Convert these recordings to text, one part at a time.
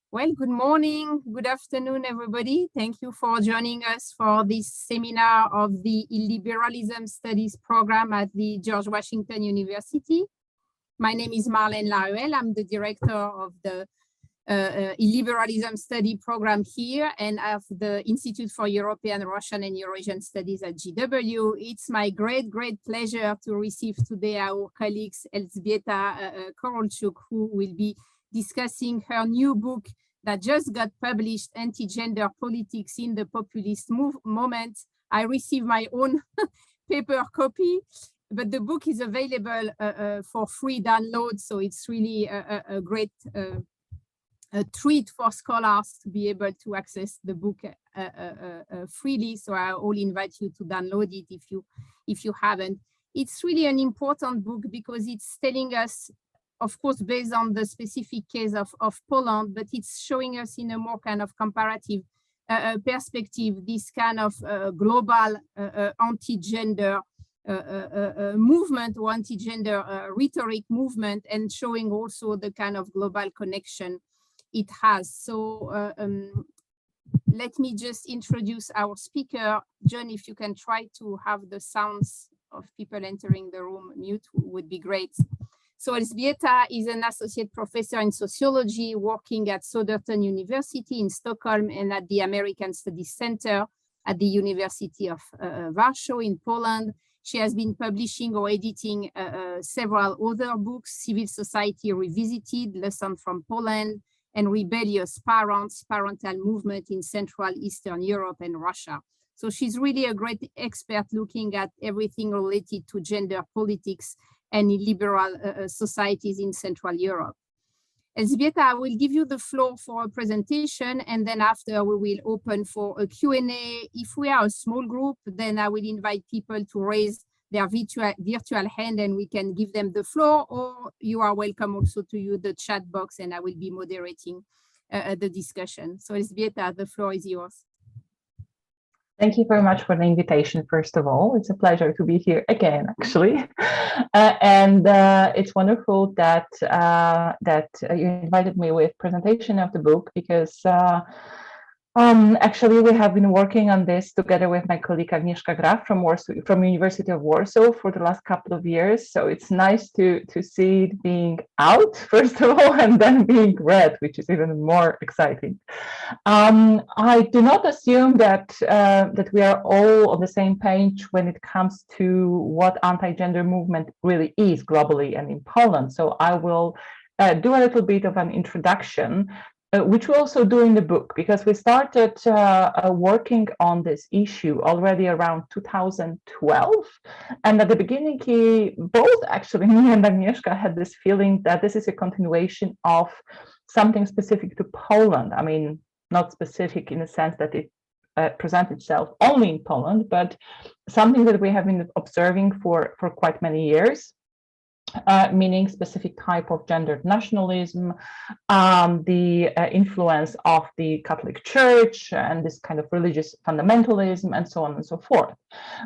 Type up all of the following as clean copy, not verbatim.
Well, good morning, good afternoon, everybody. Thank you for joining us for this seminar of the Illiberalism Studies program at the George Washington University. My name is Marlène Laruelle. I'm the director of the Illiberalism Study program here and of the Institute for European, Russian, and Eurasian Studies at GW. It's my great pleasure to receive today our colleagues Elzbieta Korolczuk, who will be discussing her new book that just got published, Anti-Gender Politics in the Populist Moment. I received my own paper copy, but the book is available for free download, so it's really a great treat for scholars to be able to access the book freely. So I will invite you to download it if you haven't. It's really an important book because it's telling us, of course, based on the specific case of Poland, but it's showing us in a more kind of comparative perspective, this kind of global anti-gender movement or anti-gender rhetoric movement, and showing also the kind of global connection it has. So let me just introduce our speaker. John, if you can try to have the sounds of people entering the room mute, would be great. So Elzbieta is an associate professor in sociology working at Södertörn University in Stockholm and at the American Studies Center at the University of Warsaw in Poland. She has been publishing or editing several other books: Civil Society Revisited, Lessons from Poland, and Rebellious Parents, Parental Movement in Central Eastern Europe and Russia. So she's really a great expert looking at everything related to gender politics and illiberal societies in Central Europe. Elzbieta, I will give you the floor for a presentation, and then after we will open for a Q&A. If we are a small group, then I will invite people to raise their virtual hand and we can give them the floor, or you are welcome also to use the chat box and I will be moderating the discussion. So Elzbieta, the floor is yours. Thank you very much for the invitation, first of all. It's a pleasure to be here again, actually. It's wonderful that you invited me with presentation of the book, because actually we have been working on this together with my colleague Agnieszka Graf from University of Warsaw for the last couple of years. So it's nice to see it being out, first of all, and then being read, which is even more exciting. I do not assume that we are all on the same page when it comes to what anti-gender movement really is globally and in Poland. So I will do a little bit of an introduction, which we also do in the book, because we started working on this issue already around 2012. And at the beginning, both actually me and Agnieszka had this feeling that this is a continuation of something specific to Poland. I mean, not specific in the sense that it presents itself only in Poland, but something that we have been observing for quite many years. Meaning specific type of gendered nationalism, the influence of the Catholic Church and this kind of religious fundamentalism, and so on and so forth.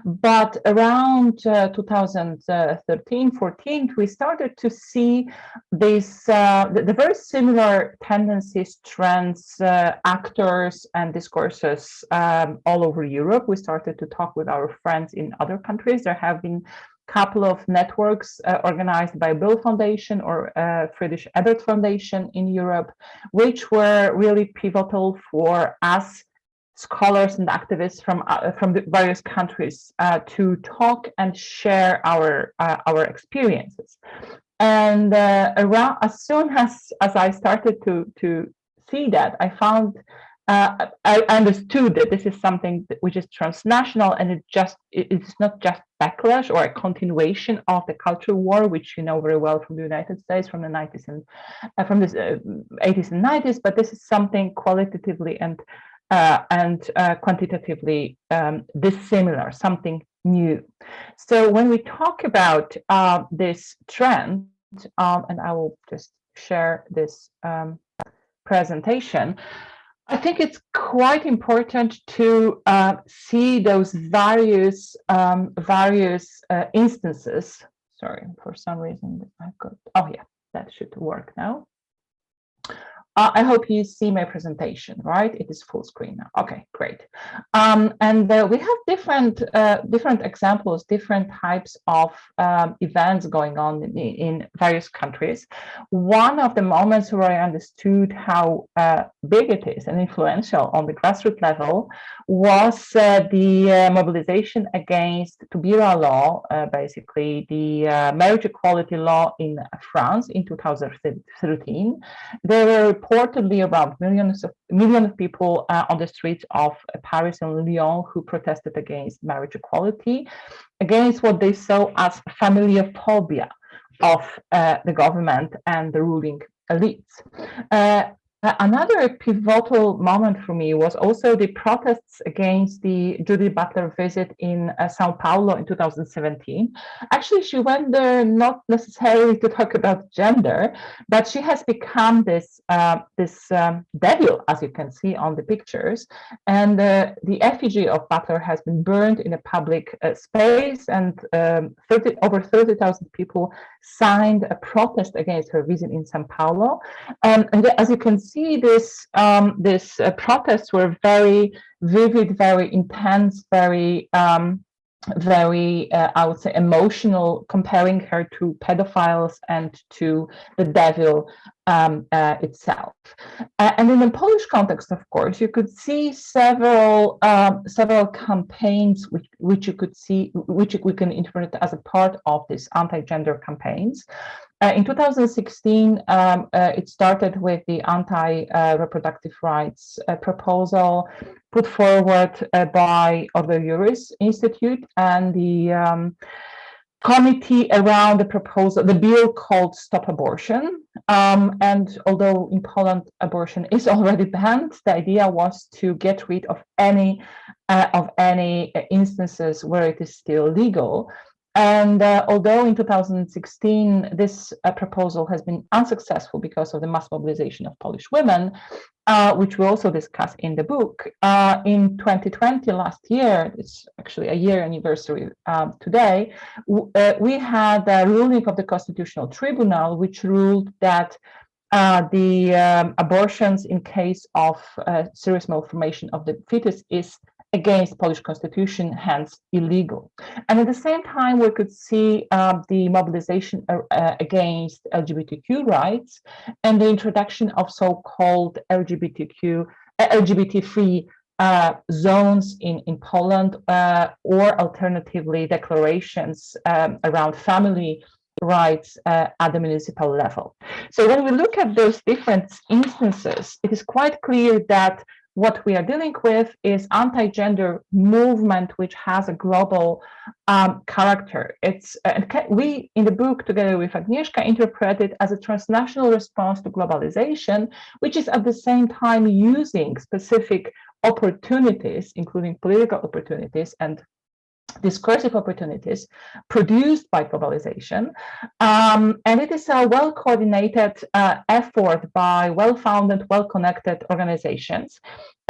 But around 2013-14, we started to see these the very similar tendencies, trends, actors, and discourses all over Europe. We started to talk with our friends in other countries. There have been couple of networks organized by Bill Foundation or Friedrich Ebert Foundation in Europe, which were really pivotal for us scholars and activists from the various countries to talk and share our experiences. And around as soon as I started to see that, I found I understood that this is something which is transnational, and it's not just backlash or a continuation of the cultural war, which you know very well from the United States from the 90s and from the 80s and 90s, but this is something qualitatively and quantitatively dissimilar, something new. So when we talk about this trend, and I will just share this presentation, I think it's quite important to see those various instances. Sorry, for some reason I've got, oh yeah, that should work now. I hope you see my presentation, right? It is full screen now. Okay, great. We have different examples, different types of events going on in various countries. One of the moments where I understood how big it is and influential on the grassroots level was the mobilization against Taubira law, basically the marriage equality law in France in 2013. There were reportedly around millions of people on the streets of Paris and Lyon who protested against marriage equality, against what they saw as familiophobia of the government and the ruling elites. Another pivotal moment for me was also the protests against the Judith Butler visit in Sao Paulo in 2017. Actually, she went there not necessarily to talk about gender, but she has become this devil, as you can see on the pictures. And the effigy of Butler has been burned in a public space, and over 30,000 people signed a protest against her visit in Sao Paulo. And as you can see, this protests were very vivid, very intense, very I would say emotional, comparing her to pedophiles and to the devil itself. And in the Polish context, of course, you could see several campaigns which you could see, which we can interpret as a part of these anti-gender campaigns. In 2016, it started with the anti-reproductive rights proposal put forward by Ordo Juris Institute and the committee around the proposal, the bill called Stop Abortion. And although in Poland abortion is already banned, the idea was to get rid of any instances where it is still legal. And although in 2016 this proposal has been unsuccessful because of the mass mobilization of Polish women, which we also discuss in the book, in 2020, last year, it's actually a year anniversary today, we had a ruling of the Constitutional Tribunal, which ruled that the abortions in case of serious malformation of the fetus is against Polish constitution, hence illegal. And at the same time, we could see the mobilization against LGBTQ rights and the introduction of so-called LGBT-free zones in Poland, or alternatively declarations around family rights at the municipal level. So when we look at those different instances, it is quite clear that what we are dealing with is anti-gender movement, which has a global character. We, in the book, together with Agnieszka, interpret it as a transnational response to globalization, which is at the same time using specific opportunities, including political opportunities and discursive opportunities produced by globalization. And it is a well-coordinated effort by well-founded, well-connected organizations,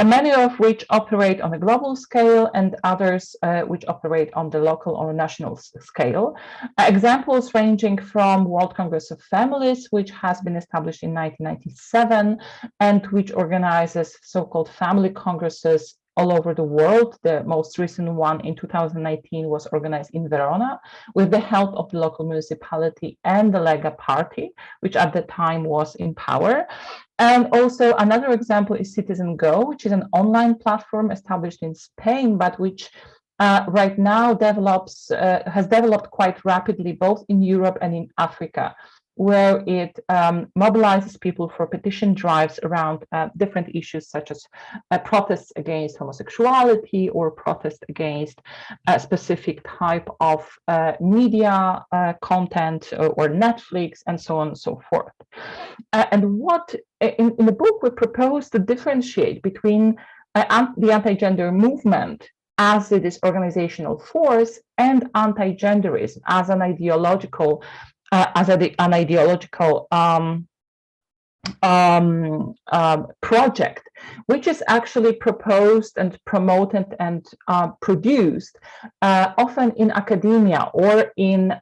many of which operate on a global scale and others which operate on the local or national scale. Examples ranging from World Congress of Families, which has been established in 1997 and which organizes so-called family congresses all over the world. The most recent one in 2019 was organized in Verona with the help of the local municipality and the Lega party, which at the time was in power. And also another example is Citizen Go, which is an online platform established in Spain, but which right now has developed quite rapidly both in Europe and in Africa, where it mobilizes people for petition drives around different issues such as protests against homosexuality or protests against a specific type of media content or Netflix and so on and so forth. And what in the book we propose to differentiate between the anti-gender movement as it is organizational force and anti-genderism as an ideological project, which is actually proposed and promoted and produced often in academia or in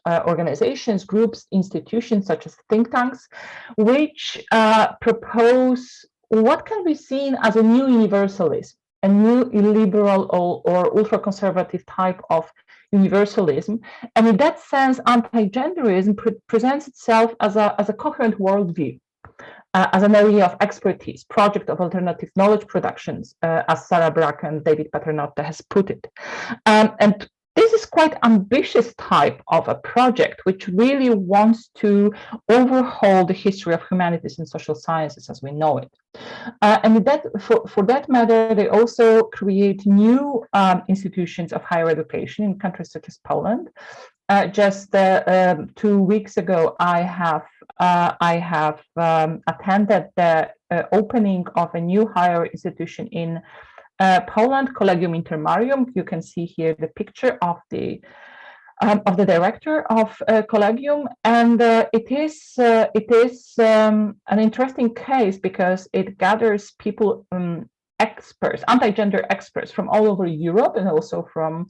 organizations, groups, institutions such as think tanks, which propose what can be seen as a new universalism, a new illiberal or ultra-conservative type of universalism. And in that sense, anti-genderism presents itself as a coherent worldview, as an area of expertise, project of alternative knowledge productions, as Sarah Brack and David Paternotte has put it. And this is quite ambitious type of a project, which really wants to overhaul the history of humanities and social sciences as we know it. And that, for that matter, they also create new institutions of higher education in countries such as Poland. Just 2 weeks ago, I have attended the opening of a new higher institution in Poland, Collegium Intermarium. You can see here the picture of the director of Collegium, and it is an interesting case because it gathers people, experts, anti-gender experts from all over Europe and also from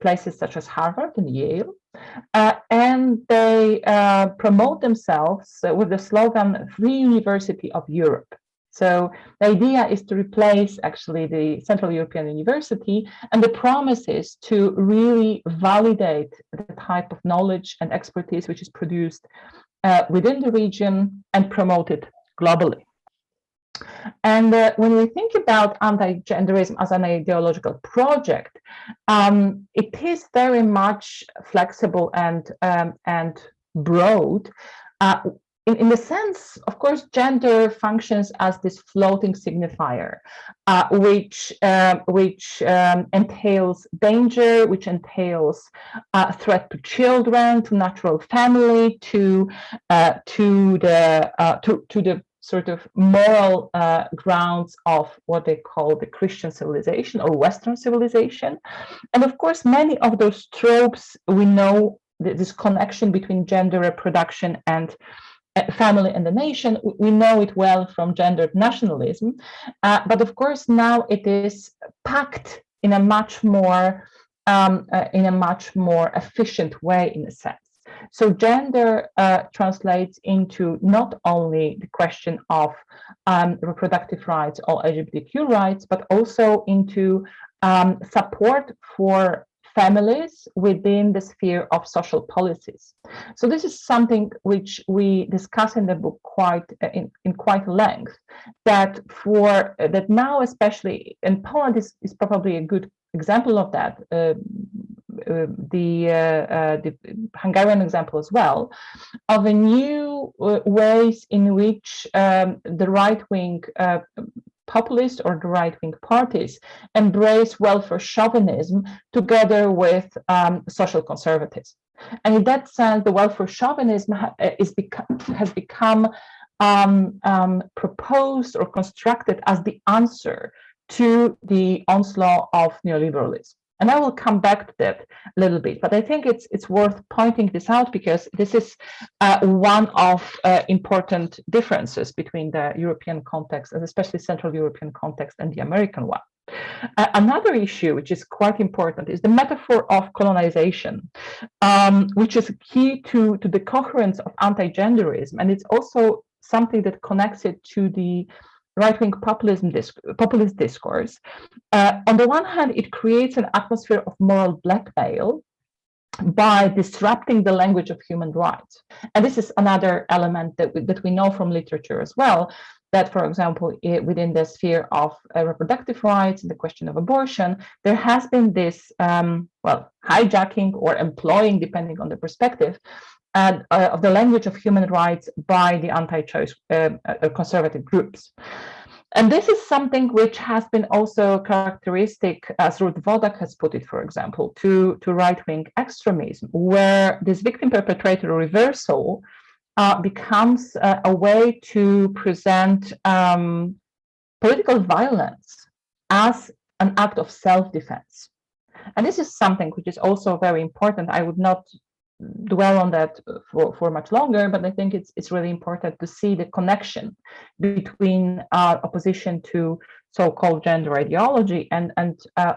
places such as Harvard and Yale, and they promote themselves with the slogan "Free University of Europe." So the idea is to replace actually the Central European University, and the promise is to really validate the type of knowledge and expertise which is produced within the region and promote it globally. And when we think about anti-genderism as an ideological project, it is very much flexible and broad. In the sense, of course, gender functions as this floating signifier, which entails danger, which entails threat to children, to natural family, to the sort of moral grounds of what they call the Christian civilization or Western civilization. And of course, many of those tropes, we know this connection between gender reproduction and family and the nation, we know it well from gendered nationalism, but of course now it is packed in a much more efficient way, in a sense. So gender translates into not only the question of reproductive rights or LGBTQ rights, but also into support for families within the sphere of social policies. So this is something which we discuss in the book in quite length, that now, especially in Poland, is probably a good example of that. The Hungarian example as well, of a new ways in which the right-wing populist or the right-wing parties embrace welfare chauvinism together with social conservatism. And in that sense, the welfare chauvinism has become proposed or constructed as the answer to the onslaught of neoliberalism. And I will come back to that a little bit, but I think it's worth pointing this out because this is one of important differences between the European context, and especially Central European context, and the American one. Another issue which is quite important is the metaphor of colonization, which is key to the coherence of anti-genderism, and it's also something that connects it to the right-wing populist discourse. On the one hand, it creates an atmosphere of moral blackmail by disrupting the language of human rights. And this is another element that we know from literature as well, that, for example, within the sphere of reproductive rights and the question of abortion, there has been this, hijacking or employing, depending on the perspective, of the language of human rights by the anti-choice conservative groups. And this is something which has been also characteristic, as Ruth Wodak has put it, for example, to right-wing extremism, where this victim-perpetrator reversal becomes a way to present political violence as an act of self-defense. And this is something which is also very important. I would not dwell on that for much longer, but I think it's really important to see the connection between opposition to so-called gender ideology and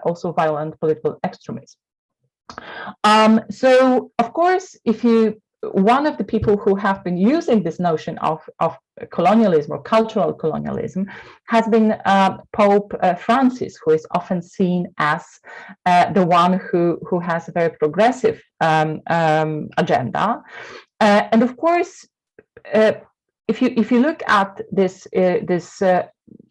also violent political extremism. So, of course, one of the people who have been using this notion of colonialism or cultural colonialism has been Pope Francis, who is often seen as the one who has a very progressive agenda. And of course, if you look at this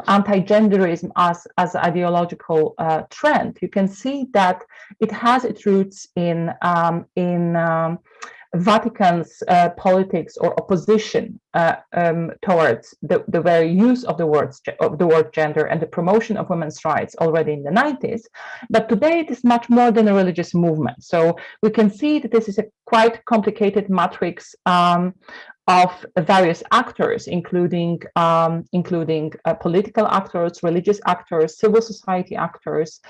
anti-genderism as ideological trend, you can see that it has its roots in Vatican's politics or opposition towards the very use of the word gender and the promotion of women's rights already in the 90s. But today it is much more than a religious movement. So we can see that this is a quite complicated matrix of various actors, including political actors, religious actors, civil society actors,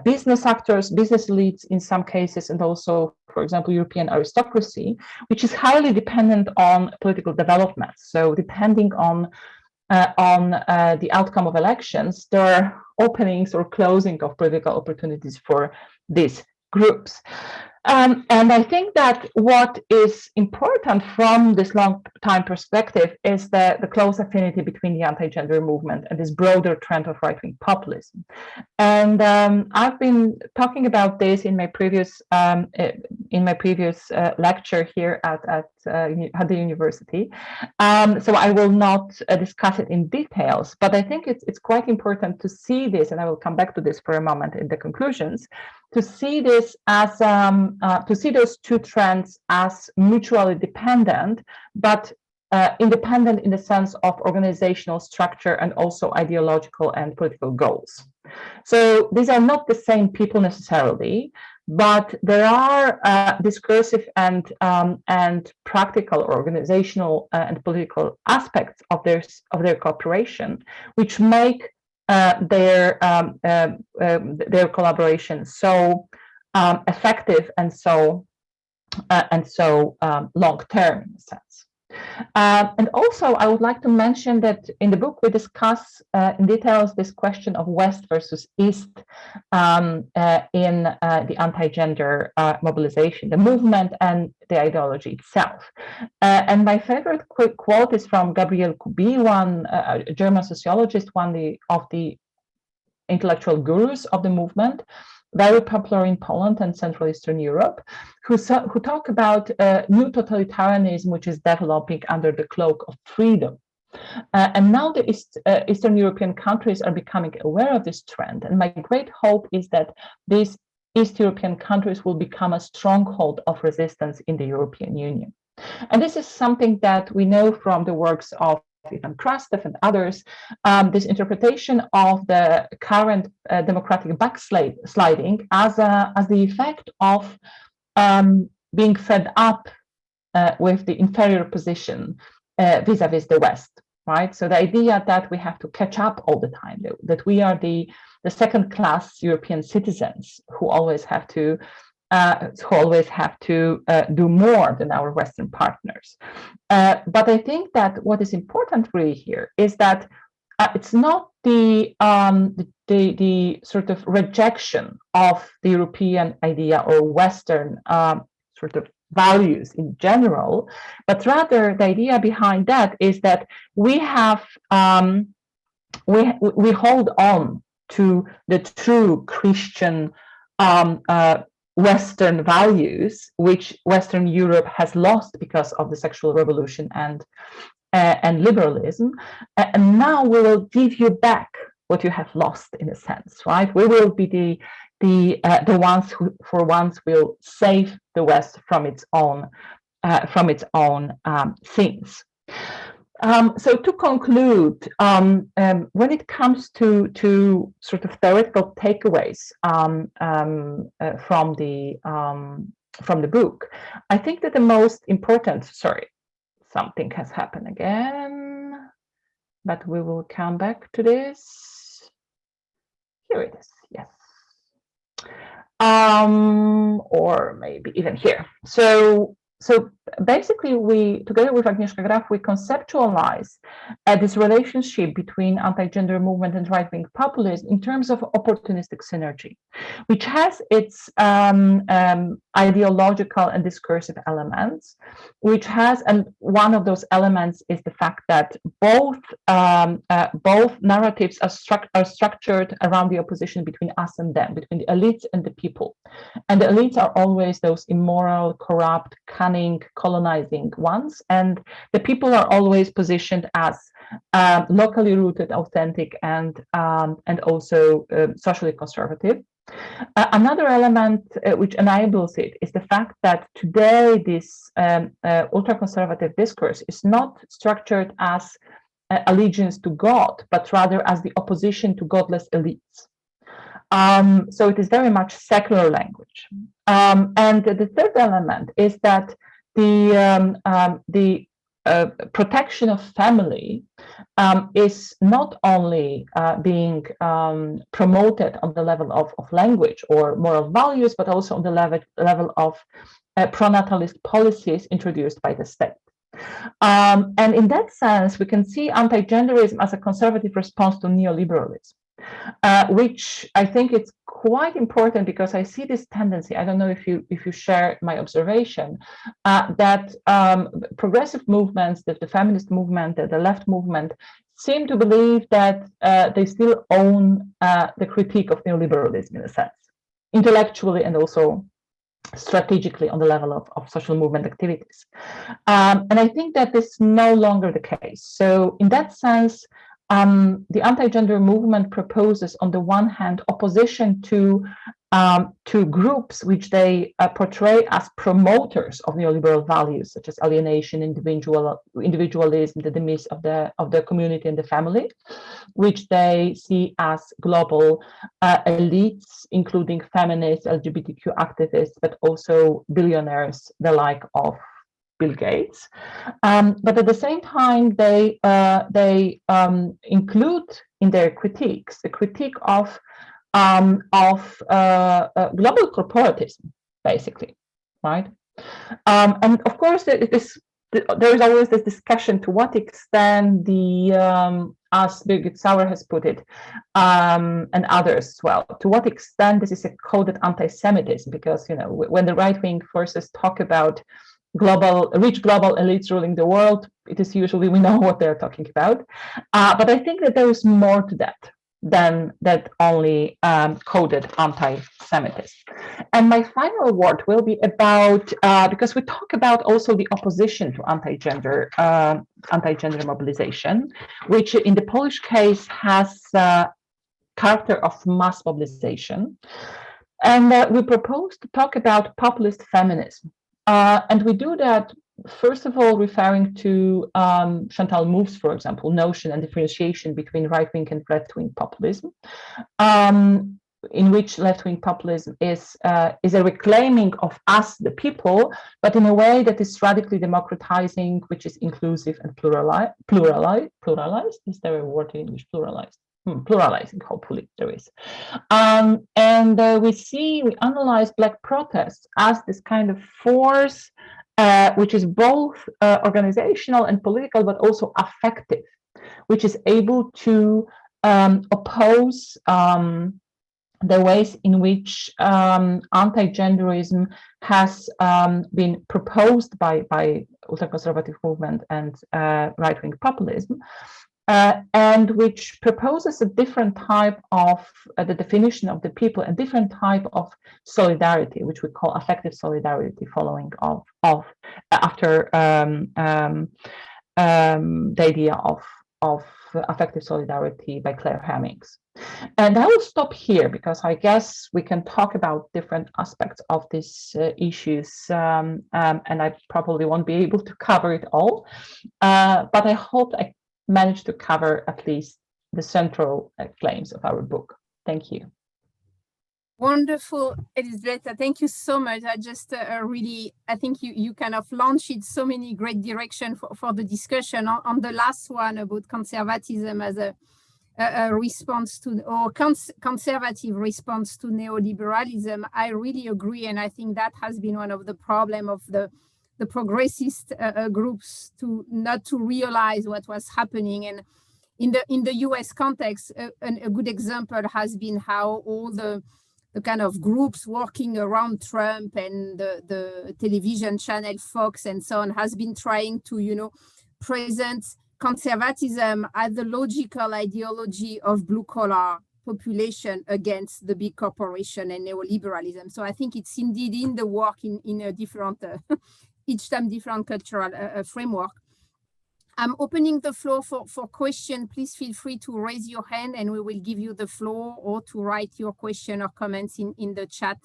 business actors, business elites in some cases, and also, for example, European aristocracy, which is highly dependent on political developments. So depending on the outcome of elections, there are openings or closing of political opportunities for these groups. And I think that what is important from this long time perspective is the close affinity between the anti-gender movement and this broader trend of right-wing populism. And I've been talking about this in my previous lecture here at the university. So I will not discuss it in details, but I think it's quite important to see this, and I will come back to this for a moment in the conclusions, to see this as to see those two trends as mutually dependent, but independent in the sense of organizational structure and also ideological and political goals. So these are not the same people necessarily, but there are discursive and practical, organizational and political aspects of their cooperation, which make their collaboration so effective and so long-term in a sense. And also, I would like to mention that in the book we discuss in details this question of West versus East in the anti-gender mobilization, the movement and the ideology itself. And my favorite quote is from Gabriel Kubi, a German sociologist, one of the intellectual gurus of the movement, very popular in Poland and Central Eastern Europe, who talk about new totalitarianism which is developing under the cloak of freedom. And now the Eastern European countries are becoming aware of this trend. And my great hope is that these East European countries will become a stronghold of resistance in the European Union. And this is something that we know from the works of Ivan Krastev and others, this interpretation of the current democratic backsliding as the effect of being fed up with the inferior position vis-a-vis the West, right? So the idea that we have to catch up all the time, that we are the second-class European citizens who always have to do more than our Western partners. But I think that what is important really here is that it's not the sort of rejection of the European idea or Western sort of values in general, but rather the idea behind that is that we have we hold on to the true Christian Western values, which Western Europe has lost because of the sexual revolution and liberalism, and now we will give you back what you have lost, in a sense, right? We will be the ones who, for once, will save the West from its own sins. So to conclude, when it comes to sort of theoretical takeaways from the book, I think that the most important, sorry, something has happened again, but we will come back to this. Here it is, yes. Or maybe even here. So so basically, we, together with Agnieszka Graf, we conceptualize this relationship between anti-gender movement and right-wing populism in terms of opportunistic synergy, which has its ideological and discursive elements, which has, and one of those elements is the fact that both narratives are structured around the opposition between us and them, between the elites and the people. And the elites are always those immoral, corrupt, cunning, colonizing ones, and the people are always positioned as locally rooted, authentic, and also socially conservative. Another element which enables it is the fact that today this ultra-conservative discourse is not structured as allegiance to God, but rather as the opposition to godless elites. So it is very much secular language. And the third element is that the protection of family is not only being promoted on the level of language or moral values, but also on the level of pronatalist policies introduced by the state. And in that sense, we can see anti-genderism as a conservative response to neoliberalism. Which I think it's quite important, because I see this tendency. I don't know if you share my observation that progressive movements, that the feminist movement, that the left movement, seem to believe that they still own the critique of neoliberalism in a sense, intellectually and also strategically on the level of social movement activities. And I think that is no longer the case. So in that sense, the anti-gender movement proposes, on the one hand, opposition to groups which they portray as promoters of neoliberal values, such as alienation, individualism, the demise of the community and the family, which they see as global elites, including feminists, LGBTQ activists, but also billionaires, the like of Bill Gates. But at the same time, they include in their critiques the critique of global corporatism, basically, right? And of course, there is always this discussion to what extent as Birgit Sauer has put it, and others as well, to what extent this is a coded anti-Semitism, because when the right-wing forces talk about rich global elites ruling the world, it is usually, we know what they're talking about. But I think that there is more to that than that only coded anti-Semitism. And my final word will be about, because we talk about also the opposition to anti-gender mobilization, which in the Polish case has character of mass mobilization. And we propose to talk about populist feminism. And we do that, first of all, referring to Chantal Mouffe's, for example, notion and differentiation between right-wing and left-wing populism, in which left-wing populism is a reclaiming of us, the people, but in a way that is radically democratizing, which is inclusive and pluralized. Is there a word in English, pluralized? Pluralizing, hopefully there is. And we analyze Black protests as this kind of force, which is both organizational and political, but also affective, which is able to oppose the ways in which anti-genderism has been proposed by ultra-conservative movement and right-wing populism, and which proposes a different type of the definition of the people, a different type of solidarity, which we call affective solidarity, following after the idea of affective solidarity by Claire Hemmings. And I will stop here, because I guess we can talk about different aspects of these issues, and I probably won't be able to cover it all, but I hope I managed to cover at least the central claims of our book. Thank you. Wonderful, Elzbieta. Thank you so much. I just really, I think you kind of launched it so many great directions for the discussion. On the last one about conservatism as a response to, or conservative response to neoliberalism, I really agree. And I think that has been one of the problems of the the progressist groups to not to realize what was happening. And in the US context, a good example has been how all the kind of groups working around Trump and the television channel Fox and so on has been trying to, present conservatism as the logical ideology of blue collar population against the big corporation and neoliberalism. So I think it's indeed in the work in a different, each time different cultural framework. I'm opening the floor for questions. Please feel free to raise your hand and we will give you the floor, or to write your question or comments in the chat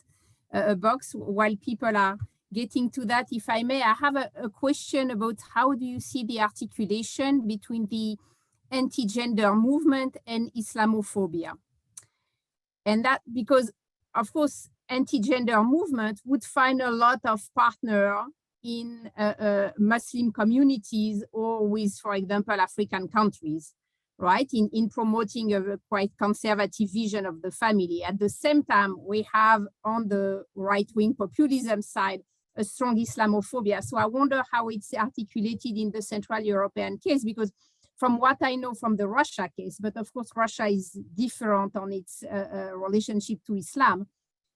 box. While people are getting to that, if I may, I have a question about how do you see the articulation between the anti-gender movement and Islamophobia? And that because, of course, anti-gender movement would find a lot of partner in Muslim communities or with, for example, African countries, right? In promoting a quite conservative vision of the family. At the same time, we have on the right-wing populism side, a strong Islamophobia. So I wonder how it's articulated in the Central European case, because from what I know from the Russia case, but of course, Russia is different on its relationship to Islam.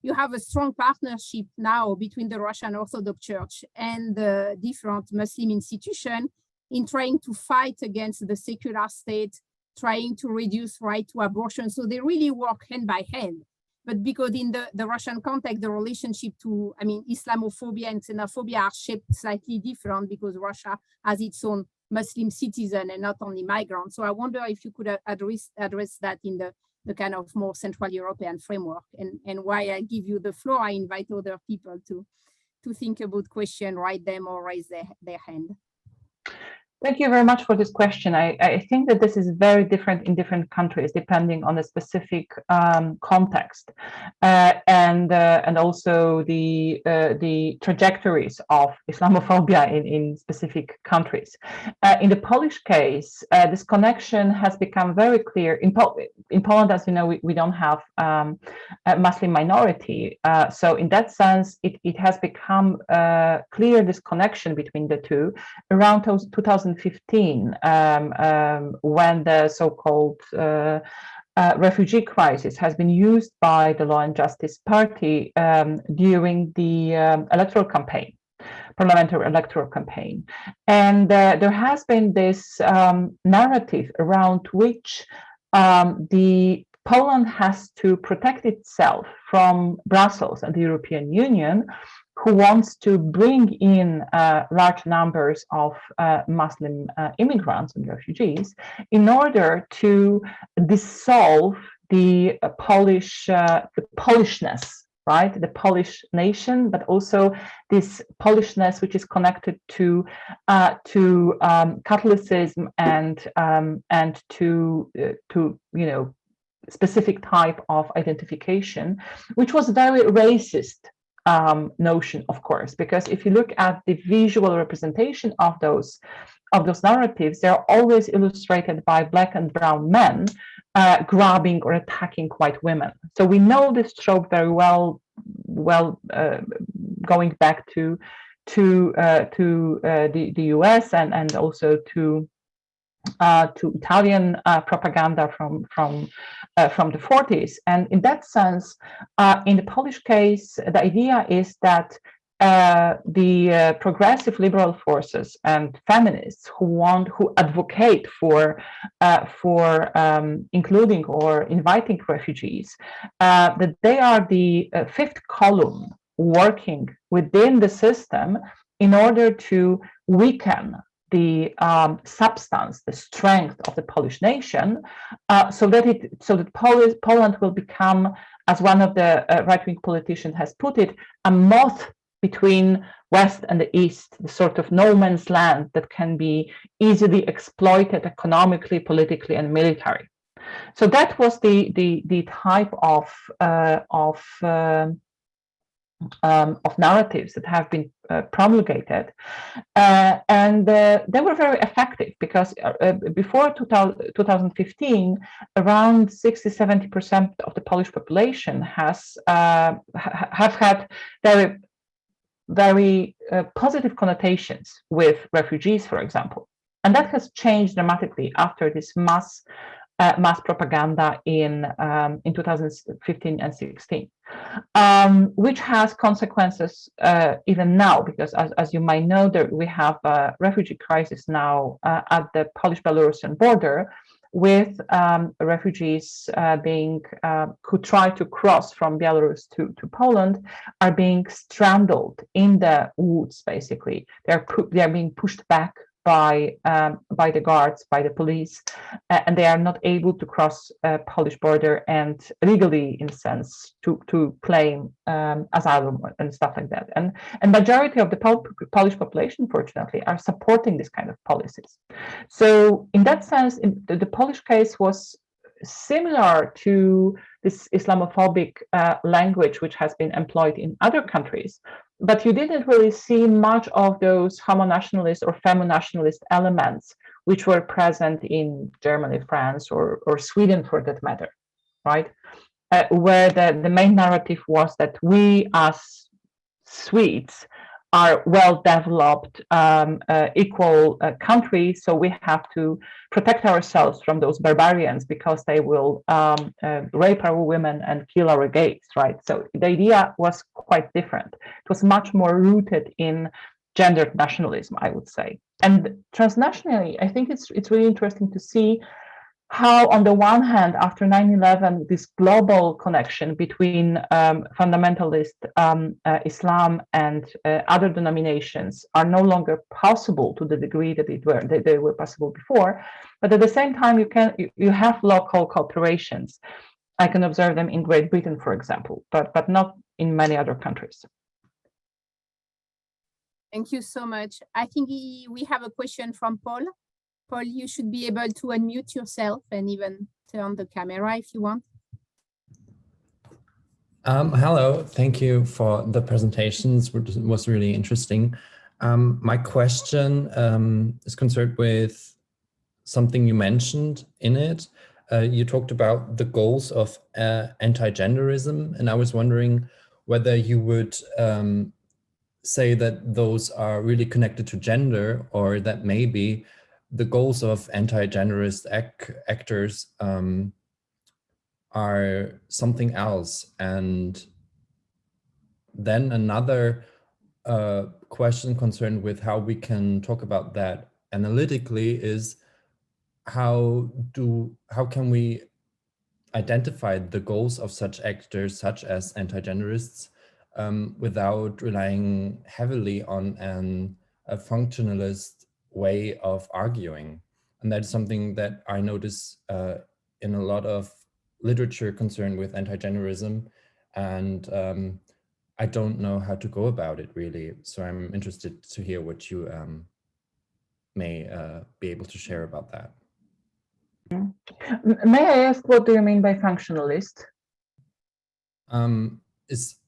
You have a strong partnership now between the Russian Orthodox Church and the different Muslim institutions in trying to fight against the secular state, trying to reduce right to abortion. So they really work hand by hand. But because in the Russian context, the relationship to, Islamophobia and xenophobia are shaped slightly different because Russia has its own Muslim citizen and not only migrants. So I wonder if you could address that in the kind of more Central European framework, and why I give you the floor. I invite other people to think about question, write them or raise their hand. Thank you very much for this question. I think that this is very different in different countries, depending on the specific context and also the trajectories of Islamophobia in specific countries. In the Polish case, this connection has become very clear. In Poland, as you know, we don't have a Muslim minority. So in that sense, it has become clear, this connection between the two, around 2015, when the so-called refugee crisis has been used by the Law and Justice Party during the electoral campaign, parliamentary electoral campaign. And there has been this narrative around which Poland has to protect itself from Brussels and the European Union, who wants to bring in large numbers of Muslim immigrants and refugees in order to dissolve the Polishness, right? The Polish nation, but also this Polishness which is connected to Catholicism and to specific type of identification, which was very racist notion, of course, because if you look at the visual representation of those narratives, they're always illustrated by black and brown men grabbing or attacking white women. So we know this trope very well, going back to the US and also to Italian propaganda from the 40s. And in that sense, in the Polish case, the idea is that the progressive liberal forces and feminists who advocate for including or inviting refugees, that they are the fifth column working within the system in order to weaken the substance, the strength of the Polish nation, so that Poland will become, as one of the right-wing politicians has put it, a moth between West and the East, the sort of no man's land that can be easily exploited economically, politically, and military. So that was the type of narratives that have been promulgated, and they were very effective because before 2015, around 60-70% of the Polish population have had very very positive connotations with refugees, for example. And that has changed dramatically after this mass propaganda in 2015 and 16, which has consequences even now, because as you might know, we have a refugee crisis now at the Polish-Belarusian border, with refugees who try to cross from Belarus to Poland are being strangled in the woods. Basically, they are being pushed back by the guards, by the police, and they are not able to cross Polish border and legally, in a sense, to claim asylum and stuff like that. And majority of the Polish population, fortunately, are supporting this kind of policies. So in that sense, the Polish case was similar to this Islamophobic language which has been employed in other countries, but you didn't really see much of those homo-nationalist or femo-nationalist elements which were present in Germany, France, or Sweden, for that matter, right? Where the main narrative was that we as Swedes are well-developed, equal country, so we have to protect ourselves from those barbarians because they will rape our women and kill our gays, right? So the idea was quite different. It was much more rooted in gendered nationalism, I would say. And transnationally, I think it's really interesting to see how, on the one hand, after 9/11, this global connection between fundamentalist Islam and other denominations are no longer possible to the degree that they were possible before. But at the same time, you have local cooperations. I can observe them in Great Britain, for example, but not in many other countries. Thank you so much. I think we have a question from Paul. Paul, you should be able to unmute yourself and even turn the camera if you want. Hello, thank you for the presentations, which was really interesting. My question is concerned with something you mentioned in it. You talked about the goals of anti-genderism, and I was wondering whether you would say that those are really connected to gender, or that maybe the goals of anti-genderist actors are something else. And then another question concerned with how we can talk about that analytically is how can we identify the goals of such actors, such as anti-genderists, without relying heavily on a functionalist way of arguing. And that's something that I notice in a lot of literature concerned with anti-genderism, and I don't know how to go about it really. So I'm interested to hear what you may be able to share about that. May I ask, what do you mean by functionalist? Is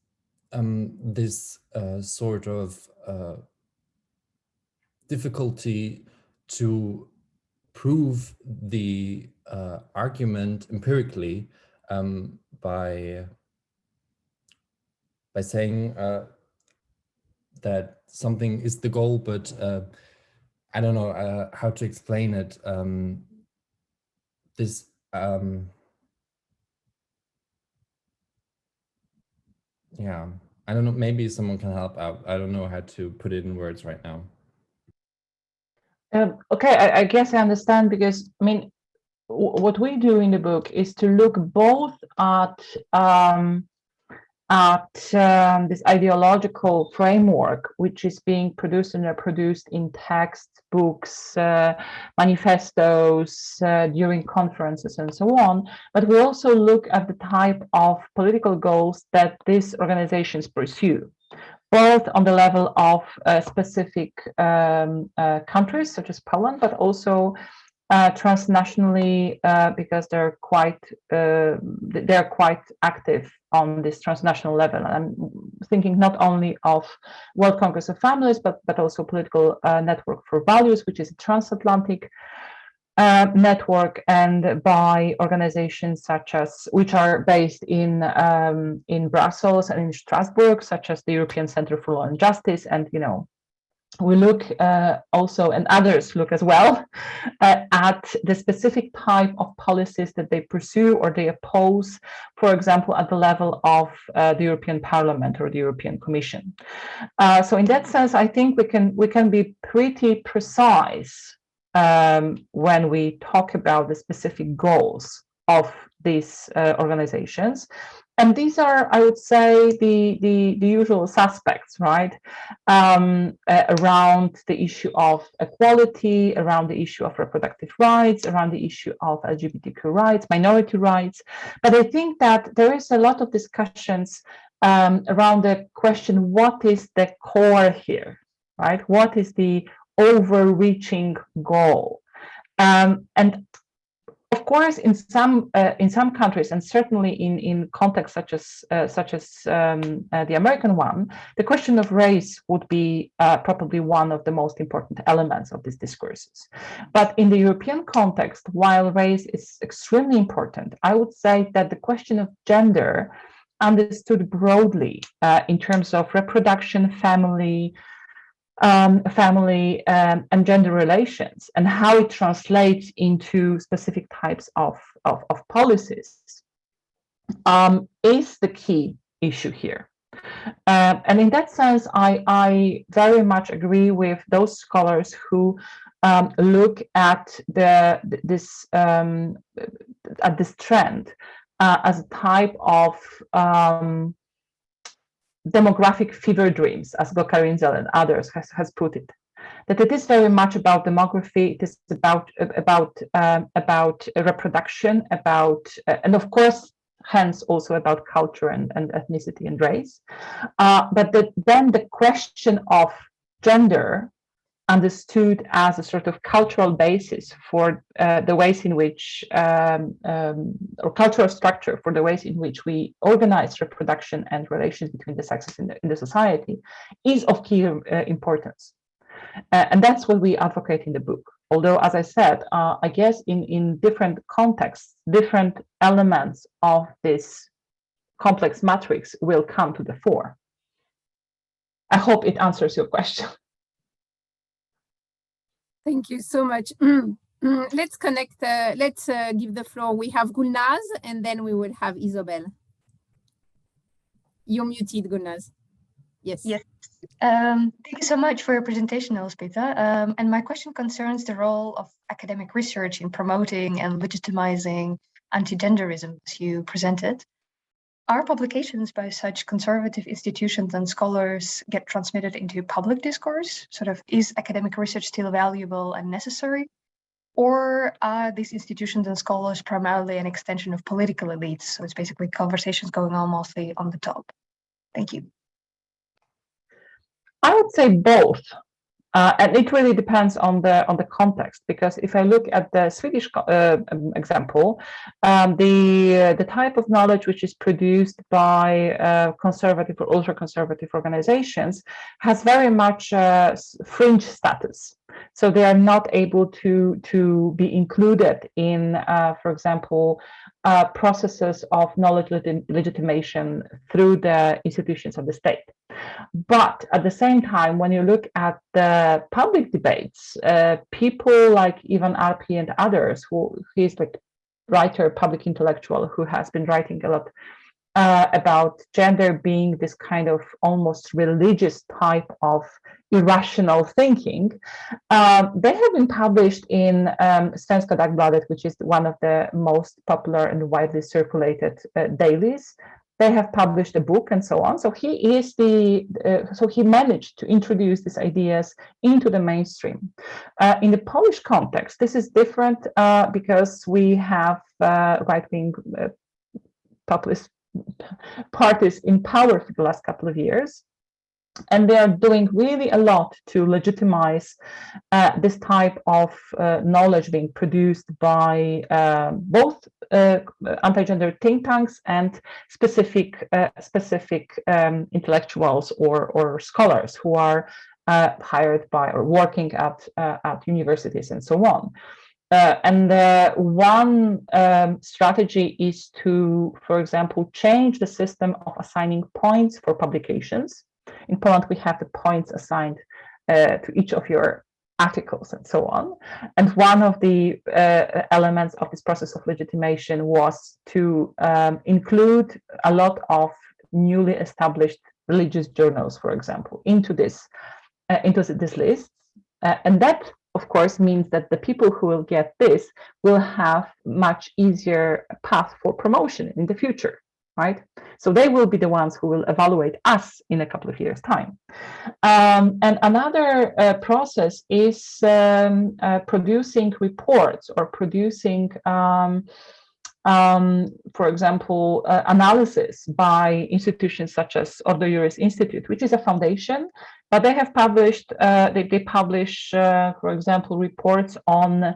this sort of difficulty to prove the argument empirically by saying that something is the goal, but I don't know how to explain it. Yeah, I don't know, maybe someone can help out. I don't know how to put it in words right now. Okay, I guess I understand, because I mean, what we do in the book is to look both at this ideological framework, which is being produced and reproduced in textbooks, manifestos, during conferences, and so on. But we also look at the type of political goals that these organizations pursue, both on the level of specific countries, such as Poland, but also transnationally, because they're quite active on this transnational level. And I'm thinking not only of World Congress of Families, but also Political Network for Values, which is a transatlantic network and by organizations such as, which are based in Brussels and in Strasbourg, such as the European Center for Law and Justice. And, you know, we look also, and others look as well, at the specific type of policies that they pursue or they oppose, for example, at the level of the European Parliament or the European Commission. So in that sense, I think we can be pretty precise when we talk about the specific goals of these organizations. And these are, I would say, the usual suspects, right? Around the issue of equality, around the issue of reproductive rights, around the issue of LGBTQ rights, minority rights. But I think that there is a lot of discussions around the question, what is the core here, right? What is the overreaching goal? And of course, in some countries, and certainly in contexts such as the American one, the question of race would be probably one of the most important elements of these discourses. But in the European context, while race is extremely important, I would say that the question of gender, understood broadly in terms of reproduction, family, and gender relations, and how it translates into specific types of policies, is the key issue here. And in that sense, I very much agree with those scholars who look at this trend as a type of demographic fever dreams, as Gokarinzel and others has put it, that it is very much about demography. It is about reproduction, and of course, hence also about culture and ethnicity and race. But then the question of gender, understood as a sort of cultural basis for the ways in which, or cultural structure for the ways in which we organize reproduction and relations between the sexes in the society, is of key importance. And that's what we advocate in the book. Although, as I said, I guess in different contexts, different elements of this complex matrix will come to the fore. I hope it answers your question. Thank you so much. Let's connect, let's give the floor. We have Gulnaz, and then we will have Isobel. You're muted, Gulnaz. Yes. Yes. Thank you so much for your presentation, Elzbieta. And my question concerns the role of academic research in promoting and legitimizing anti-genderism, as you presented. Are publications by such conservative institutions and scholars get transmitted into public discourse? Sort of, is academic research still valuable and necessary? Or are these institutions and scholars primarily an extension of political elites? So it's basically conversations going on mostly on the top. Thank you. I would say both. And it really depends on the context, because if I look at the Swedish example, the type of knowledge which is produced by conservative or ultra-conservative organizations has very much fringe status. So they are not able to be included in, for example, processes of knowledge legitimation through the institutions of the state. But at the same time, when you look at the public debates, people like Ivan Arpi and others, he's like writer, public intellectual, who has been writing a lot about gender being this kind of almost religious type of irrational thinking. They have been published in Svenska Dagbladet, which is one of the most popular and widely circulated dailies. They have published a book and so on. So he is so he managed to introduce these ideas into the mainstream. In the Polish context, this is different because we have right-wing populist parties in power for the last couple of years. And they are doing really a lot to legitimize this type of knowledge being produced by both anti-gender think tanks and specific intellectuals or scholars who are hired by or working at universities and so on. One strategy is to, for example, change the system of assigning points for publications. In Poland, we have the points assigned to each of your articles and so on. And one of the elements of this process of legitimation was to include a lot of newly established religious journals, for example, into this list. And that, of course, means that the people who will get this will have much easier path for promotion in the future, right? So they will be the ones who will evaluate us in a couple of years' time. And another process is producing reports or producing, for example, analysis by institutions such as Ordo Iuris Institute, which is a foundation, but they have published, they publish, for example, reports on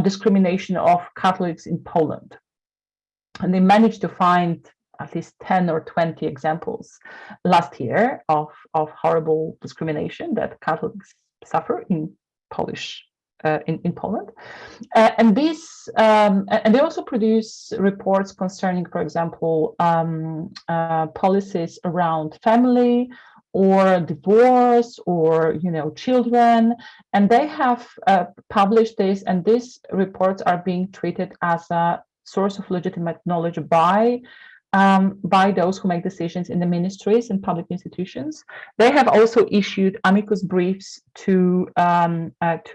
discrimination of Catholics in Poland. And they managed to find at least 10 or 20 examples last year of horrible discrimination that Catholics suffer in in Poland. And they also produce reports concerning, for example, policies around family or divorce or, children. And they have published this, and these reports are being treated as a source of legitimate knowledge by those who make decisions in the ministries and public institutions. They have also issued amicus briefs to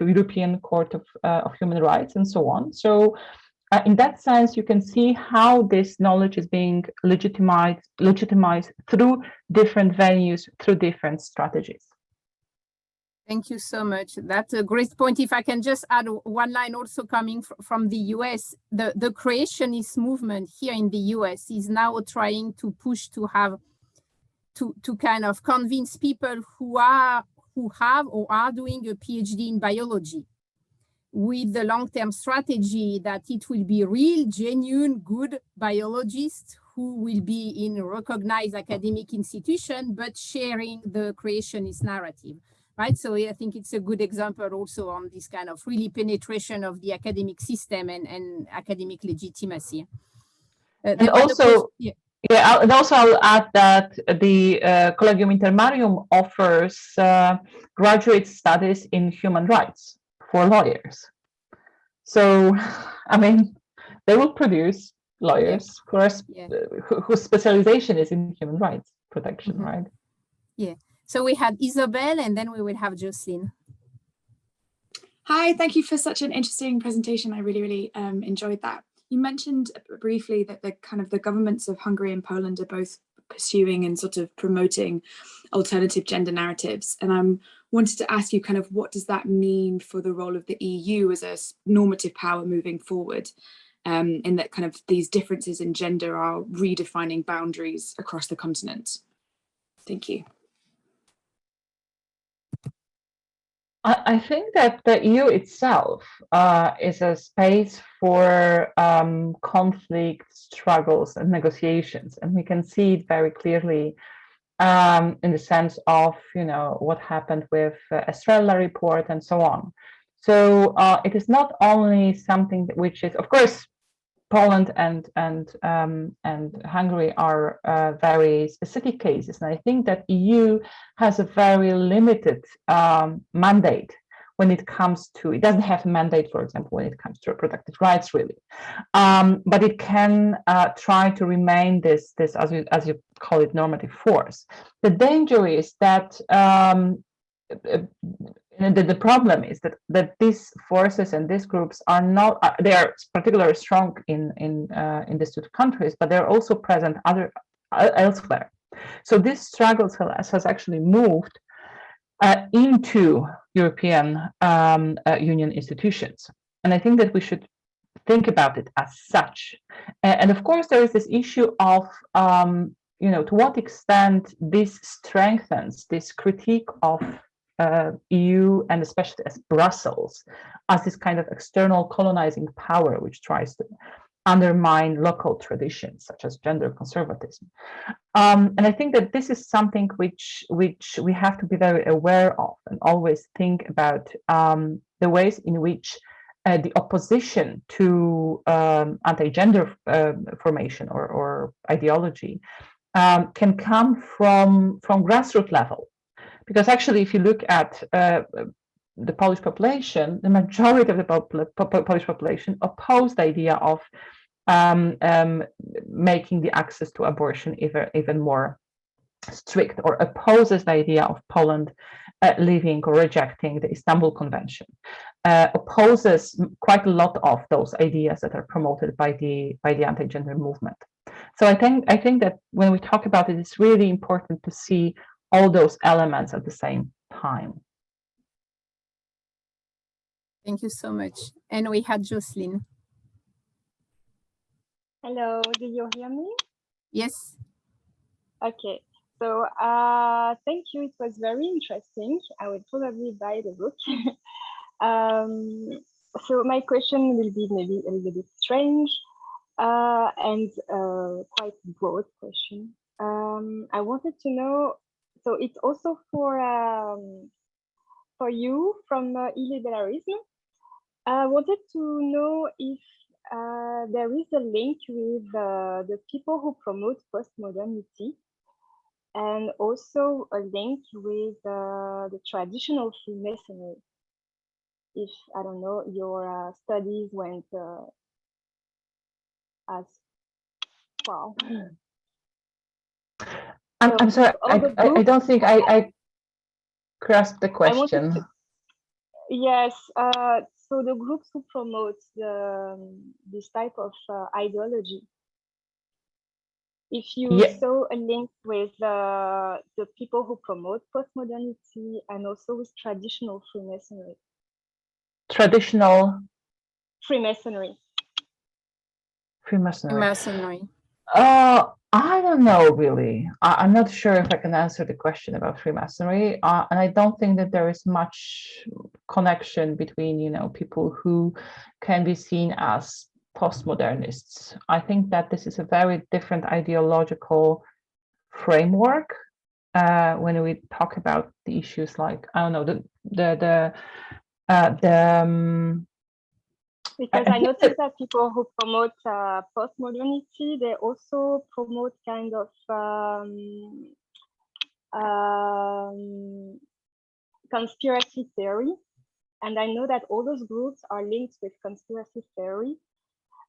European Court of Human Rights and so on. So in that sense, you can see how this knowledge is being legitimized through different venues, through different strategies. Thank you so much. That's a great point. If I can just add one line also coming from the US, the creationist movement here in the US is now trying to push to have to kind of convince people who have or are doing a PhD in biology with the long-term strategy that it will be real, genuine, good biologists who will be in a recognized academic institution, but sharing the creationist narrative. Right, so I think it's a good example also on this kind of really penetration of the academic system and academic legitimacy. And also, and also I'll add that the Collegium Intermarium offers graduate studies in human rights for lawyers. So, I mean, they will produce lawyers, of course, whose specialization is in human rights protection, right? Yeah. So we had Isabel, and then we will have Jocelyn. Hi, thank you for such an interesting presentation. I really enjoyed that. You mentioned briefly that the governments of Hungary and Poland are both pursuing and sort of promoting alternative gender narratives. And I wanted to ask you what does that mean for the role of the EU as a normative power moving forward, in that these differences in gender are redefining boundaries across the continent? Thank you. I think that the EU itself is a space for conflict, struggles, and negotiations, and we can see it very clearly in the sense of what happened with Estrella report and so on. So it is not only something which is, of course, Poland and Hungary are very specific cases, and I think that EU has a very limited mandate when it comes to. It doesn't have a mandate, for example, when it comes to reproductive rights, really, but it can try to remain this as you call it normative force. The danger is that. The problem is that these forces and these groups are not. They are particularly strong in these two countries, but they're also present elsewhere. So this struggle has actually moved into European Union institutions, and I think that we should think about it as such. And of course, there is this issue of to what extent this strengthens this critique of EU, and especially as Brussels, as this kind of external colonizing power which tries to undermine local traditions such as gender conservatism. And I think that this is something which we have to be very aware of and always think about the ways in which the opposition to anti-gender formation or ideology can come from grassroots level. Because actually, if you look at the Polish population, the majority of the Polish population oppose the idea of making the access to abortion even more strict, or opposes the idea of Poland leaving or rejecting the Istanbul Convention, opposes quite a lot of those ideas that are promoted by the anti-gender movement. So I think that when we talk about it, it's really important to see all those elements at the same time. Thank you so much. And we had Jocelyn. Hello, do you hear me? Yes. Okay, so thank you. It was very interesting. I will probably buy the book. So my question will be maybe a little bit strange and quite broad question. I wanted to know, so it's also for you from illiberalism. I wanted to know if there is a link with the people who promote postmodernity, and also a link with the traditional Freemasonry. If, I don't know, your studies went as well. I'm sorry, I don't think I grasped the question. Yes, so the groups who promote this type of ideology, if you saw a link with the people who promote postmodernity and also with traditional Freemasonry. Traditional Freemasonry. Freemasonry. I don't know, really. I'm not sure if I can answer the question about Freemasonry, and I don't think that there is much connection between, you know, people who can be seen as postmodernists. I think that this is a very different ideological framework when we talk about the issues like, I don't know, because I noticed that people who promote postmodernity, they also promote kind of conspiracy theory. And I know that all those groups are linked with conspiracy theory.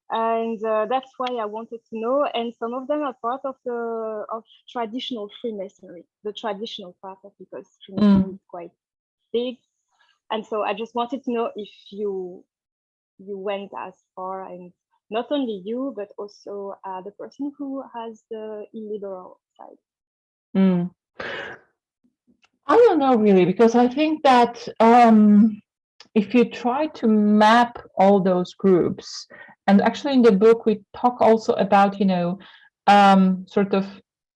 And that's why I wanted to know. And some of them are part of traditional Freemasonry, the traditional part of, because Freemasonry is quite big. And so I just wanted to know if you went as far, and not only you, but also the person who has the illiberal side. I don't know, really, because I think that if you try to map all those groups, and actually in the book we talk also about, you know, sort of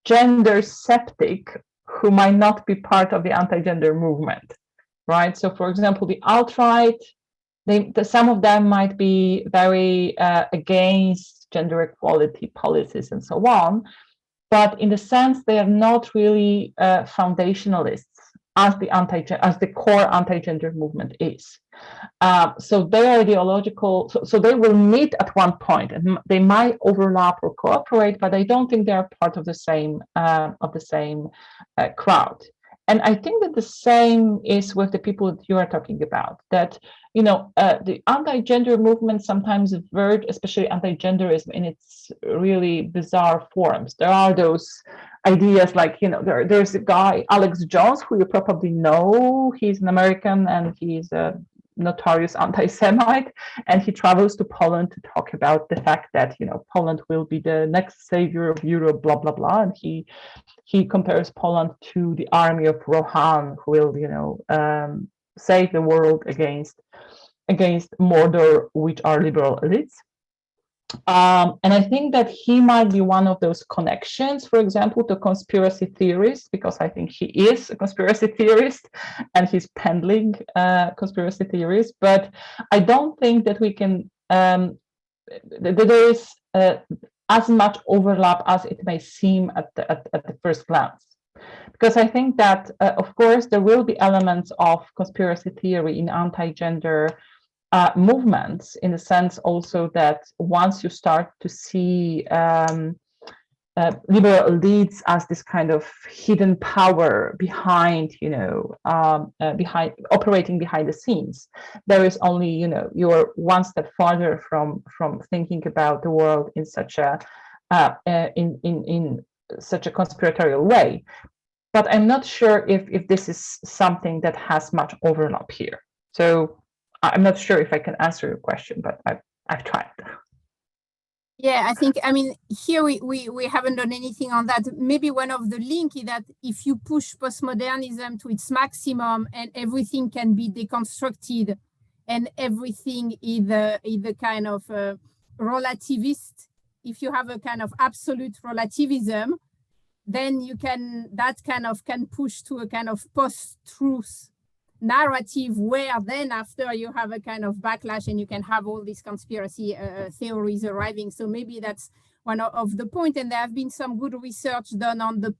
gender skeptic who might not be part of the anti-gender movement, right? So for example, the alt-right, some of them might be very against gender equality policies and so on, but in the sense they are not really foundationalists as the core anti-gender movement is. So they are ideological, so they will meet at one point, and they might overlap or cooperate, but I don't think they are part of the same crowd. And I think that the same is with the people that you are talking about, that, you know, the anti-gender movement sometimes avert, especially anti-genderism in its really bizarre forms. There are those ideas like, you know, there's a guy, Alex Jones, who you probably know. He's an American and he's a notorious anti-Semite, and he travels to Poland to talk about the fact that, you know, Poland will be the next savior of Europe, blah, blah, blah. And he compares Poland to the army of Rohan, who will, you know, save the world against Mordor, which are liberal elites. And I think that he might be one of those connections, for example, to conspiracy theorists, because I think he is a conspiracy theorist and he's peddling conspiracy theories. But I don't think that we can, that there is as much overlap as it may seem at the first glance. Because I think that, of course, there will be elements of conspiracy theory in anti-gender movements, in the sense also that once you start to see liberal elites as this kind of hidden power behind, behind operating behind the scenes, there is only, you're one step farther from thinking about the world in such a in such a conspiratorial way. But I'm not sure if this is something that has much overlap here. So I'm not sure if I can answer your question, but I've tried. Yeah, I mean, here we haven't done anything on that. Maybe one of the link is that if you push postmodernism to its maximum and everything can be deconstructed and everything is a kind of relativist, if you have a kind of absolute relativism, then that can push to a kind of post-truth narrative, where then after you have a kind of backlash and you can have all these conspiracy theories arriving. So maybe that's one of the point. And there have been some good research done on the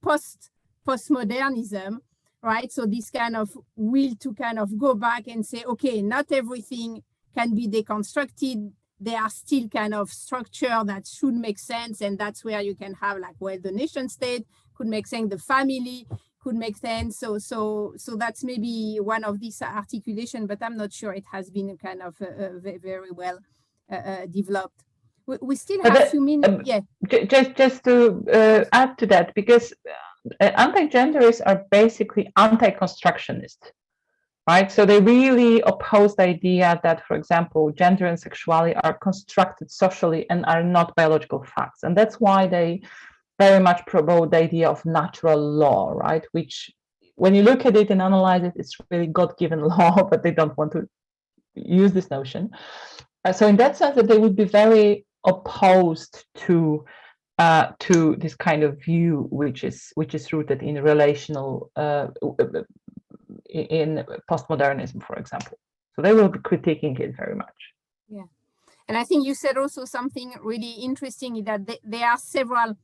postmodernism, right? So this kind of will to kind of go back and say, okay, not everything can be deconstructed. There are still kind of structure that should make sense. And that's where you can have like, well, the nation state could make sense, the family could make sense. So that's maybe one of these articulation, but I'm not sure it has been kind of very well developed. We still have a few minutes. Yeah. Just to add to that, because anti-genderists are basically anti-constructionist, right? So they really oppose the idea that, for example, gender and sexuality are constructed socially and are not biological facts. And that's why they very much promote the idea of natural law, right? Which, when you look at it and analyze it, it's really God-given law, but they don't want to use this notion. So in that sense, that they would be very opposed to this kind of view, which is rooted in relational, in postmodernism, for example. So they will be critiquing it very much. Yeah, and I think you said also something really interesting, that there are several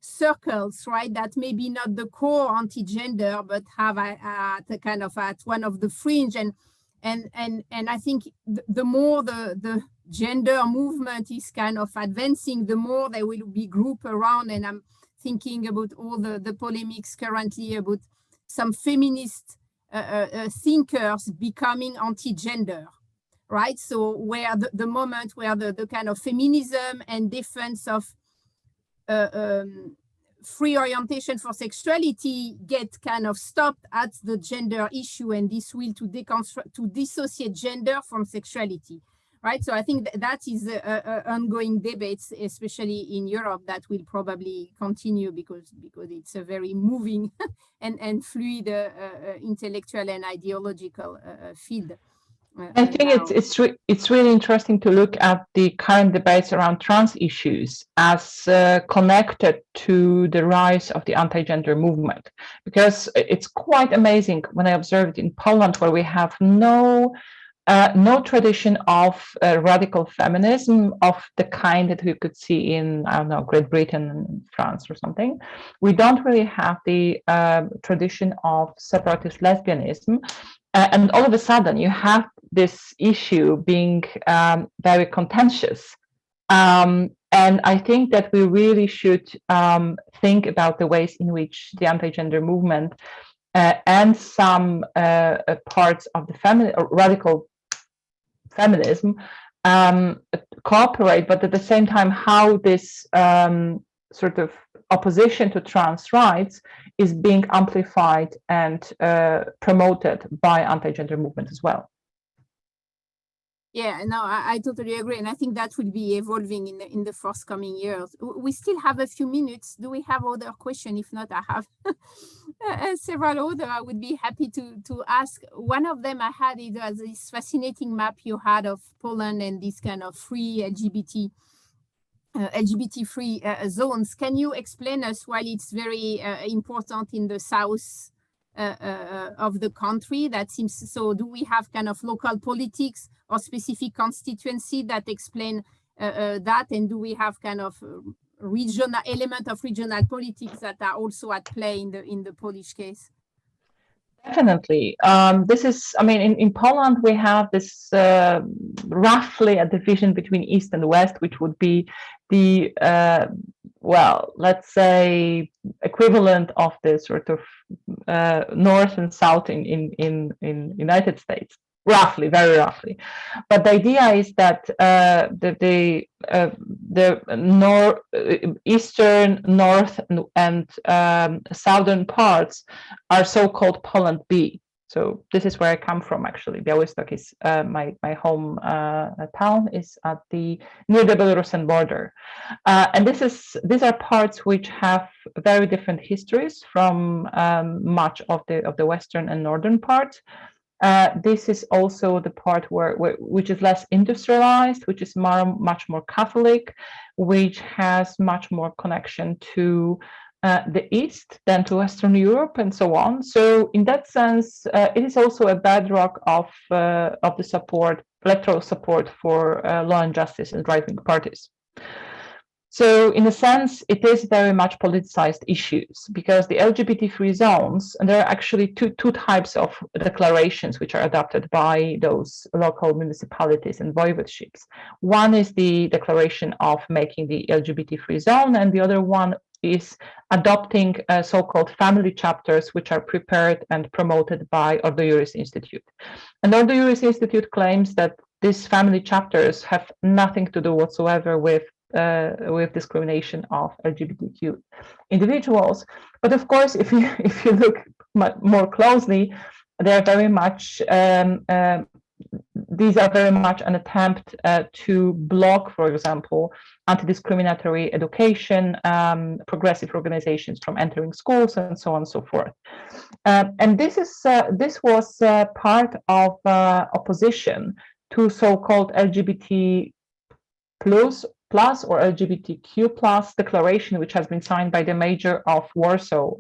circles, right, that maybe not the core anti-gender, but have a kind of at one of the fringe, and I think the more the gender movement is kind of advancing, the more there will be group around. And I'm thinking about all the polemics currently about some feminist thinkers becoming anti-gender, right? So where the moment where the kind of feminism and defense of free orientation for sexuality get kind of stopped at the gender issue, and this will to dissociate gender from sexuality, right? So I think that is ongoing debates, especially in Europe, that will probably continue because it's a very moving and fluid intellectual and ideological field. I think it's really interesting to look at the current debates around trans issues as connected to the rise of the anti-gender movement, because it's quite amazing when I observed in Poland, where we have no tradition of radical feminism of the kind that we could see in, I don't know, Great Britain and France or something. We don't really have the tradition of separatist lesbianism. And all of a sudden, you have this issue being very contentious. And I think that we really should think about the ways in which the anti-gender movement and some parts of the radical feminism cooperate, but at the same time, how this sort of opposition to trans rights is being amplified and promoted by anti-gender movement as well. Yeah, no, I totally agree, and I think that will be evolving in the forthcoming years. We still have a few minutes. Do we have other questions? If not, I have several other. I would be happy to ask. One of them I had is this fascinating map you had of Poland and this kind of free LGBT free zones. Can you explain us why it's very important in the south of the country? That seems so. Do we have kind of local politics or specific constituency that explain that? And do we have kind of regional element of regional politics that are also at play in the Polish case? Definitely. This is, I mean, in Poland, we have this roughly a division between East and West, which would be the well, let's say equivalent of the sort of North and South in United States, roughly, very roughly. But the idea is that the eastern, north, and southern parts are so-called Poland B. So this is where I come from, actually. Białystok is my home town, is at the near the Belarusian border, and these are parts which have very different histories from much of the western and northern parts. This is also the part which is less industrialized, which is much more Catholic, which has much more connection to the East than to Western Europe, and so on. So in that sense, it is also a bedrock of the support, electoral support for law and justice and right-wing parties. So in a sense, it is very much politicized issues, because the LGBT-free zones, and there are actually two types of declarations which are adopted by those local municipalities and voivodeships. One is the declaration of making the LGBT-free zone, and the other one is adopting so-called family chapters, which are prepared and promoted by Ordo Iuris Institute. And Ordo Iuris Institute claims that these family chapters have nothing to do whatsoever with discrimination of LGBTQ individuals. But of course, if you look more closely, they are very much these are very much an attempt to block, for example, anti-discriminatory education, progressive organizations from entering schools, and so on and so forth. And this was part of opposition to so-called LGBT plus or LGBTQ plus declaration, which has been signed by the mayor of Warsaw,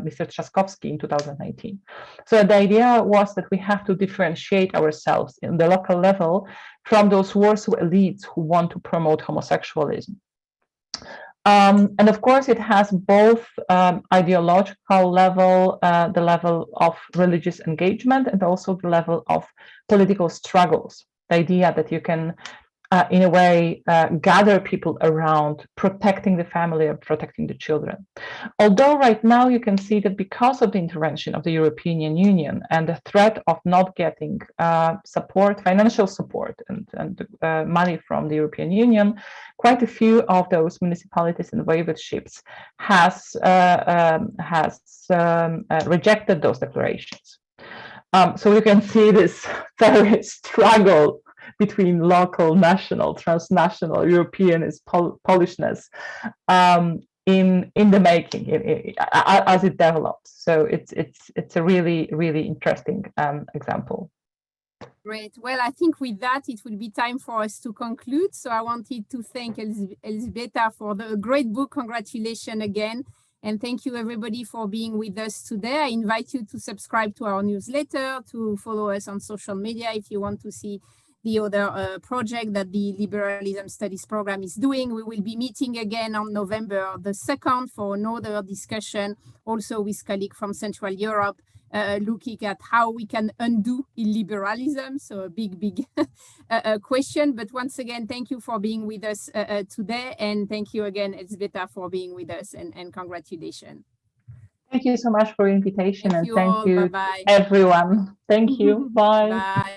Mr. Trzaskowski, in 2019. So the idea was that we have to differentiate ourselves in the local level from those Warsaw elites who want to promote homosexualism. And of course, it has both ideological level, the level of religious engagement, and also the level of political struggles. The idea that you can in a way, gather people around protecting the family and protecting the children. Although right now you can see that because of the intervention of the European Union and the threat of not getting support, financial support, and money from the European Union, quite a few of those municipalities and voivodeships has rejected those declarations. So you can see this very struggle between local, national, transnational, European Polishness in the making as it develops. So it's a really interesting example. Great. Well, I think with that, it will be time for us to conclude. So I wanted to thank Elzbieta for the great book. Congratulations again. And thank you, everybody, for being with us today. I invite you to subscribe to our newsletter, to follow us on social media if you want to see the other project that the Liberalism Studies program is doing. We will be meeting again on November the 2nd for another discussion, also with colleagues from Central Europe, looking at how we can undo illiberalism. So a big question. But once again, thank you for being with us today. And thank you again, Elzbieta, for being with us, and congratulations. Thank you so much for the invitation, and thank you Bye-bye. everyone. Thank you. Bye. Bye.